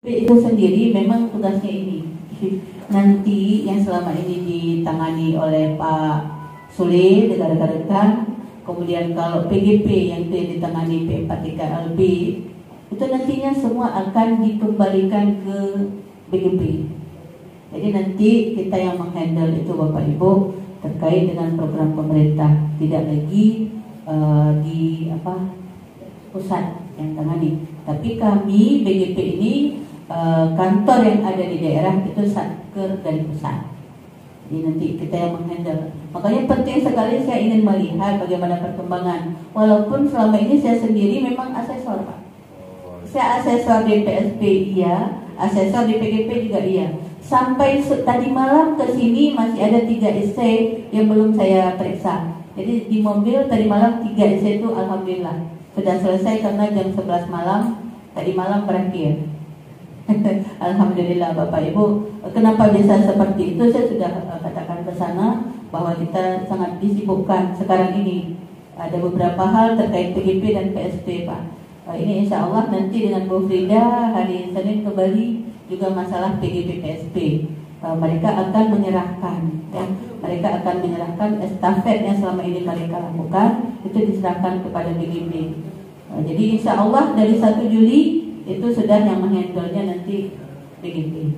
itu sendiri memang tugasnya ini. Nanti yang selama ini ditangani oleh Pak Sule dan rekan-rekan, kemudian kalau PGP yang ditangani P4TKLB, itu nantinya semua akan dikembalikan ke BGP. Jadi nanti kita yang menghandle itu Bapak Ibu terkait dengan program pemerintah, tidak lagi di pusat yang tangani. Tapi kami BGP ini kantor yang ada di daerah itu satker dari pusat. Jadi nanti kita yang menghandle. Makanya penting sekali saya ingin melihat bagaimana perkembangan. Walaupun selama ini saya sendiri memang asesor, Pak. Saya asesor di PSP iya, asesor di PGP juga iya. Sampai tadi malam ke sini masih ada 3 essay yang belum saya periksa. Jadi di mobil tadi malam 3 essay itu alhamdulillah sudah selesai karena jam 11 malam tadi malam berakhir. Alhamdulillah Bapak Ibu. Kenapa bisa seperti itu? Saya sudah katakan ke sana bahwa kita sangat disibukkan sekarang ini. Ada beberapa hal terkait PGP dan PSP, Pak. Ini insya Allah nanti dengan Bu Frida hari Senin kembali juga masalah PGP PSP. Mereka akan menyerahkan, ya, mereka akan menyerahkan estafet yang selama ini mereka lakukan itu diserahkan kepada PGP. Jadi insya Allah dari 1 Juli itu sudah yang menghandle-nya nanti PGP.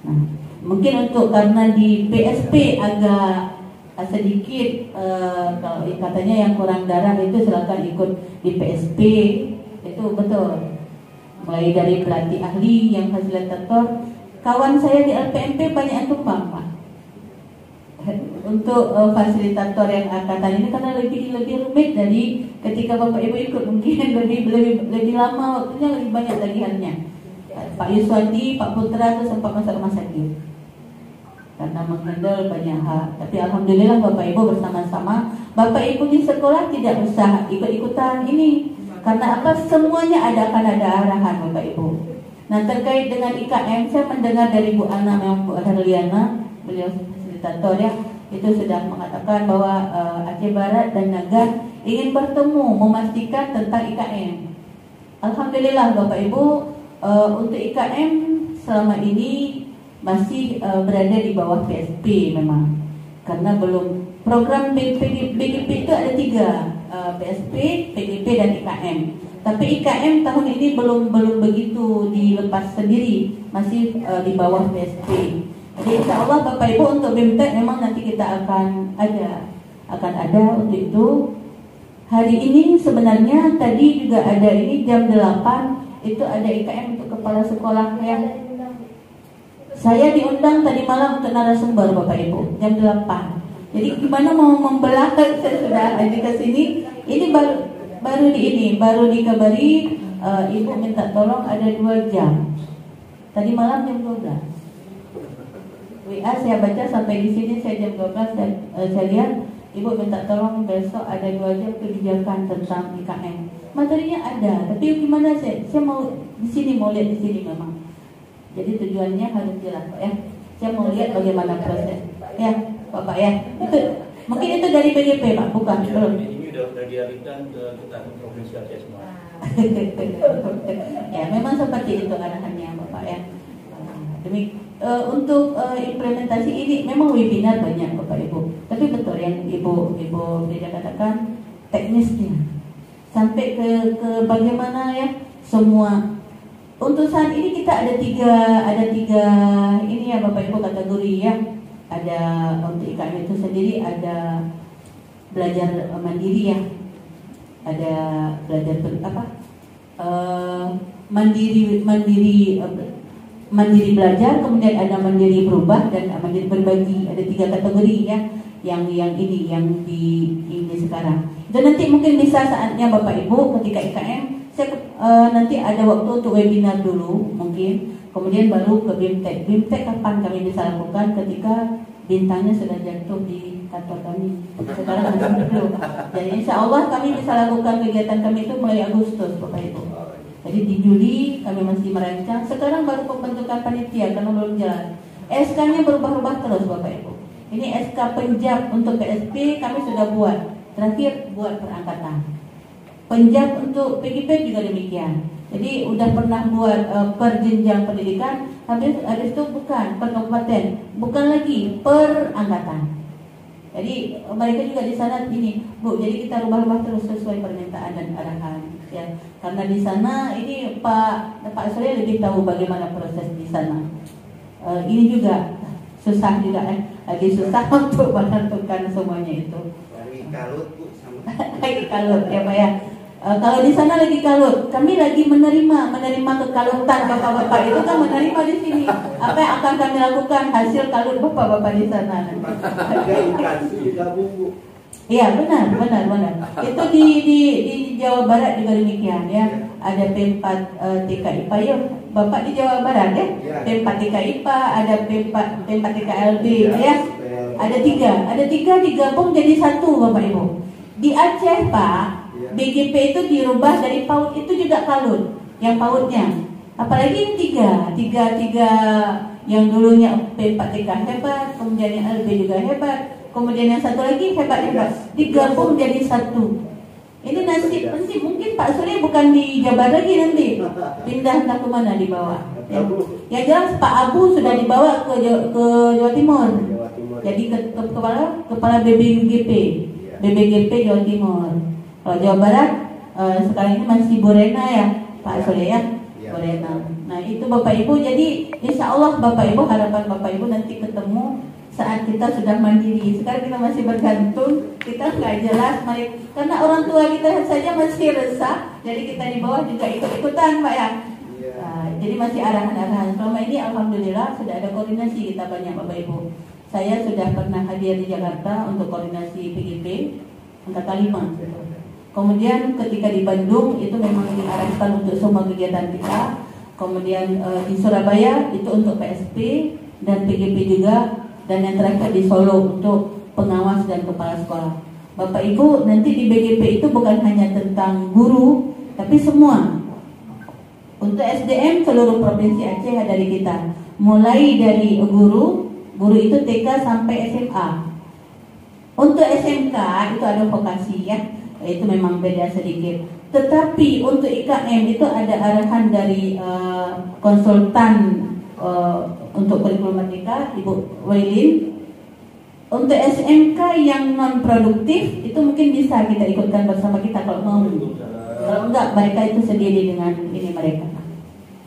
Nah, mungkin untuk karena di PSP agak sedikit kalau katanya yang kurang darah itu silakan ikut di PSP, itu betul. Mulai dari pelatih ahli yang fasilitator, kawan saya di LPMP banyak yang tumpang, Pak. Untuk fasilitator yang angkatan ini karena lebih rumit dari ketika Bapak Ibu ikut, mungkin lebih lama waktunya, lebih banyak tagihannya. Pak Yuswandi, Pak Putra itu sempat masuk rumah sakit karena menghandle banyak hal. Tapi alhamdulillah Bapak Ibu bersama-sama. Bapak Ibu di sekolah tidak usah ikut-ikutan ini karena apa? Semuanya akan ada arahan Bapak Ibu. Nah terkait dengan IKM, saya mendengar dari Bu Ana memang Bu Herliana, beliau fasilitator ya, itu sudah mengatakan bahwa Aceh Barat dan Naga ingin bertemu memastikan tentang IKM. Alhamdulillah Bapak Ibu, untuk IKM selama ini masih berada di bawah PSP memang, karena belum program BGP itu ada 3, PSP, PGP dan IKM. Tapi IKM tahun ini belum begitu dilepas sendiri, masih di bawah PSP. Jadi insya Allah Bapak Ibu untuk BIMTEK memang nanti kita akan ada untuk itu. Hari ini sebenarnya tadi juga ada ini jam 8 itu ada IKM untuk kepala sekolah ya. Saya diundang tadi malam untuk narasumber Bapak Ibu jam 8. Jadi gimana mau membelah, saya sudah ada ke sini. Ini baru dikabari Ibu minta tolong ada 2 jam. Tadi malam jam 12. WA saya baca sampai di sini, saya jam 12 saya lihat Ibu minta tolong besok ada 2 jam kebijakan tentang IKM. Materinya ada, tapi gimana saya mau di sini, mau lihat di sini memang. Jadi tujuannya harus jelas Pak ya. Saya mau lihat bagaimana proses. Ya, Bapak ya. Itu mungkin itu dari BGP Pak, bukan belum. Ini sudah dialihkan ke provinsi Aceh semua. Ya, memang seperti itu arahannya Bapak ya. Untuk implementasi ini memang webinar banyak Bapak Ibu. Tapi betul yang Ibu Frida katakan teknisnya sampai ke bagaimana ya semua. Untuk saat ini kita ada tiga ini ya Bapak Ibu kategori ya. Ada untuk IKM itu sendiri ada belajar mandiri ya. Ada belajar mandiri belajar, kemudian ada mandiri berubah dan mandiri berbagi. Ada 3 kategori ya yang ini sekarang. Dan nanti mungkin bisa saatnya Bapak Ibu ketika IKM saya nanti ada waktu untuk webinar dulu mungkin, kemudian baru ke BIMTEK. BIMTEK kapan kami bisa lakukan? Ketika bintangnya sudah jatuh di kantor kami. Sekarang masih belum. Jadi insya Allah kami bisa lakukan kegiatan kami itu mulai Agustus Bapak Ibu. Jadi di Juli kami masih merancang. Sekarang baru pembentukan panitia karena belum jalan. SK-nya berubah-ubah terus Bapak Ibu. Ini SK Penjab untuk PSP kami sudah buat. Terakhir buat perangkatan. Penjab untuk PGP juga demikian. Jadi udah pernah buat per jenjang pendidikan, habis itu bukan per kabupaten, bukan lagi per angkatan. Jadi mereka juga di sana ini, Bu. Jadi kita rubah-rubah terus sesuai permintaan dan arahan, ya. Karena di sana ini Pak Surya lebih tahu bagaimana proses di sana. Ini juga susah juga, lagi susah untuk menentukan semuanya itu. Lagi kalut, Bu, sama. Lagi kalut, ya Pak ya. Kalau di sana lagi kalut, kami lagi menerima kekalutan bapak-bapak itu kan menerima di sini. Apa yang akan kami lakukan hasil kalut bapak-bapak di sana? Iya benar. Itu di Jawa Barat juga demikian ya. Ada P4 TK IPA ya, bapak di Jawa Barat ya. P4 TK IPA, ada P4 TK LB ya. Ada tiga digabung jadi satu bapak ibu. Di Aceh Pak. BGP itu dirubah dari PAUD itu juga kalut, yang PAUDnya. Apalagi ini tiga yang dulunya P4TK hebat, kemudian yang LB juga hebat, kemudian yang satu lagi hebat, digabung jadi satu. Ini nanti mungkin Pak Surya bukan di Jabar lagi nanti, pindah entah ke mana dibawa. Ya jelas Pak Abu sudah dibawa ke Jawa Timur. Jadi kepala BBGP Jawa Timur. Kalau Jawa Barat sekarang ini masih Bu Rena ya Pak Surya ya, Bu Rena. Nah itu Bapak Ibu, jadi insya Allah Bapak Ibu, harapan Bapak Ibu nanti ketemu saat kita sudah mandiri. Sekarang kita masih bergantung, kita nggak jelas, karena orang tua kita saja masih resah, jadi kita di bawah juga ikut-ikutan Pak ya. Nah, jadi masih arahan-arahan. Selama ini Alhamdulillah sudah ada koordinasi kita banyak Bapak Ibu. Saya sudah pernah hadir di Jakarta untuk koordinasi PGP angkatan 5. Kemudian ketika di Bandung itu memang diarahkan untuk semua kegiatan kita. Kemudian di Surabaya itu untuk PSP dan PGP juga. Dan yang terakhir di Solo untuk pengawas dan kepala sekolah. Bapak Ibu, nanti di BGP itu bukan hanya tentang guru, tapi semua. Untuk SDM seluruh provinsi Aceh ada di kita. Mulai dari guru itu TK sampai SMA. Untuk SMK itu ada vokasi ya. Itu memang beda sedikit. Tetapi untuk IKM itu ada arahan dari konsultan untuk kurikulum merdeka Ibu Wailin. Untuk SMK yang non produktif itu mungkin bisa kita ikutkan bersama kita kalau mau. Kalau enggak mereka itu sendiri dengan ini mereka.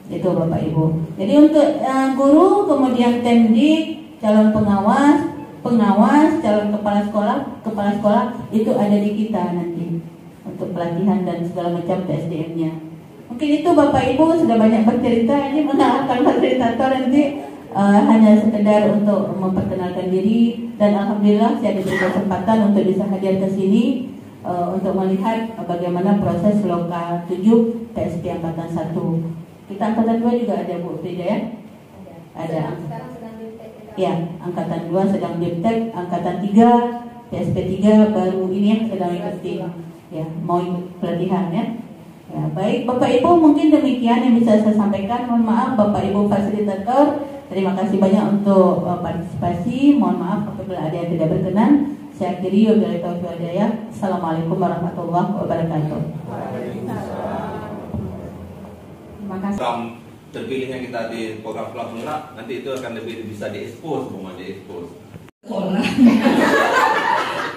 Itu Bapak Ibu. Jadi untuk guru, kemudian tendik, calon pengawas, calon kepala sekolah itu ada di kita nanti untuk pelatihan dan segala macam PSDM-nya. Mungkin itu Bapak Ibu sudah banyak bercerita, ini mengalahkan fasilitator nanti hanya sekedar untuk memperkenalkan diri, dan alhamdulillah saya diberi kesempatan untuk bisa hadir ke sini untuk melihat bagaimana proses lokal 7 PSP angkatan 1. Kita angkatan 2 juga ada Bu Frida ya? Ada. Ya, angkatan 2 sedang BIMTEK, angkatan 3 PSP 3 baru ini yang sedang ikuti ya, mau ikut pelatihan ya. Ya, baik Bapak Ibu, mungkin demikian yang bisa saya sampaikan. Mohon maaf Bapak Ibu fasilitator, terima kasih banyak untuk partisipasi. Mohon maaf apabila ada yang tidak berkenan. Saya akhiri wabillahi taufiq wal hidayah. Assalamualaikum warahmatullahi wabarakatuh. Terima kasih. Terpilihnya kita di program sekolah penggerak, nanti itu akan lebih bisa diekspos, semua diekspos. Sekolah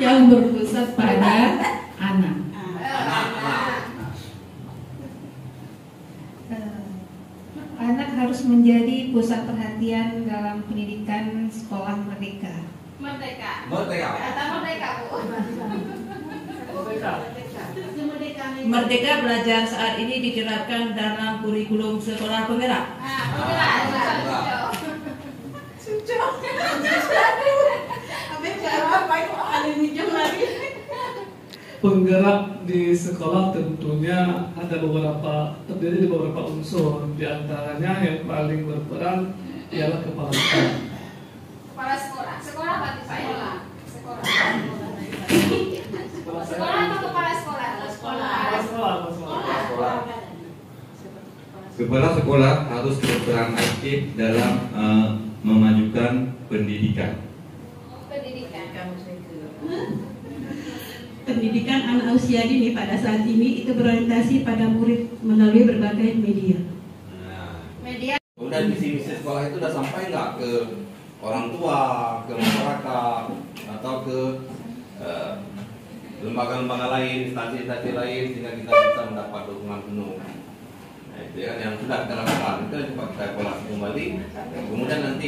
yang berpusat pada anak. Anak harus menjadi pusat perhatian dalam pendidikan sekolah merdeka. Merdeka. Merdeka. Kata merdeka, Bu. Merdeka belajar saat ini diterapkan dalam kurikulum sekolah penggerak. Penggerak di sekolah tentunya ada terdiri dari beberapa unsur. Di antaranya yang paling berperan ialah kepala sekolah. Kepala sekolah. Sekolah apa Pak? Sekolah. Sekolah atau kepala sekolah? Sekolah. Kepala sekolah harus berperan aktif dalam memajukan pendidikan. Pendidikan. pendidikan anak usia dini pada saat ini itu berorientasi pada murid melalui berbagai media. Media. Kemudian visi-misi sekolah itu sudah sampai nggak ke orang tua, ke masyarakat, atau ke lembaga-lembaga lain, instansi-instansi lain, sehingga kita bisa mendapat dukungan penuh. Nah, itu ya yang sudah kita lakukan, itu coba kita evaluasi kembali. Kemudian nanti